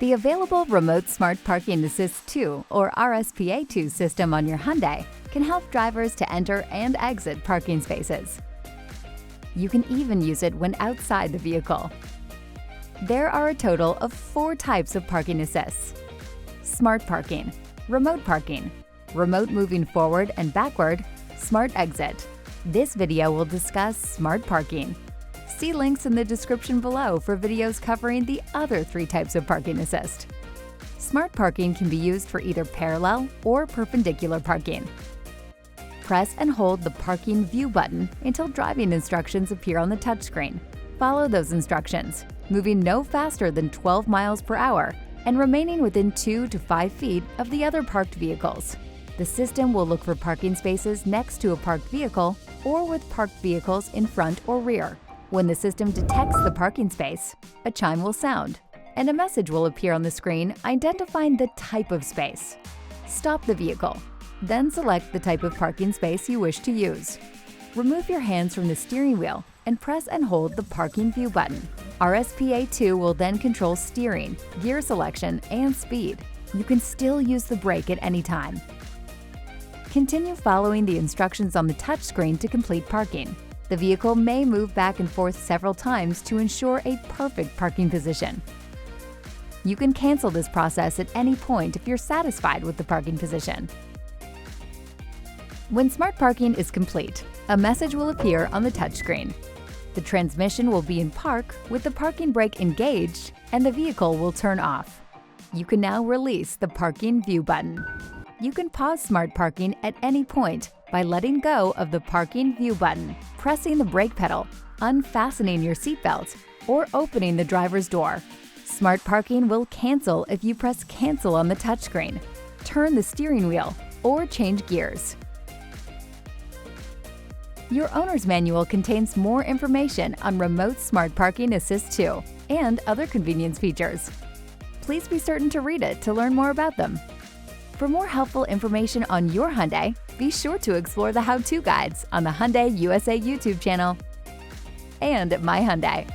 The available Remote Smart Parking Assist 2 or RSPA2 system on your Hyundai can help drivers to enter and exit parking spaces. You can even use it when outside the vehicle. There are a total of 4 types of parking assists: Smart Parking, Remote Parking, Remote Moving Forward and Backward, Smart Exit. This video will discuss Smart Parking. See links in the description below for videos covering the other 3 types of parking assist. Smart Parking can be used for either parallel or perpendicular parking. Press and hold the Parking View button until driving instructions appear on the touchscreen. Follow those instructions, moving no faster than 12 miles per hour and remaining within 2 to 5 feet of the other parked vehicles. The system will look for parking spaces next to a parked vehicle or with parked vehicles in front or rear. When the system detects the parking space, a chime will sound, and a message will appear on the screen identifying the type of space. Stop the vehicle, then select the type of parking space you wish to use. Remove your hands from the steering wheel and press and hold the Parking View button. RSPA2 will then control steering, gear selection, and speed. You can still use the brake at any time. Continue following the instructions on the touchscreen to complete parking. The vehicle may move back and forth several times to ensure a perfect parking position. You can cancel this process at any point if you're satisfied with the parking position. When Smart Parking is complete, a message will appear on the touchscreen. The transmission will be in park with the parking brake engaged and the vehicle will turn off. You can now release the Parking View button. You can pause Smart Parking at any point by letting go of the Parking View button, pressing the brake pedal, unfastening your seatbelt, or opening the driver's door. Smart Parking will cancel if you press Cancel on the touchscreen, turn the steering wheel, or change gears. Your owner's manual contains more information on Remote Smart Parking Assist 2 and other convenience features. Please be certain to read it to learn more about them. For more helpful information on your Hyundai, be sure to explore the how-to guides on the Hyundai USA YouTube channel and at My Hyundai.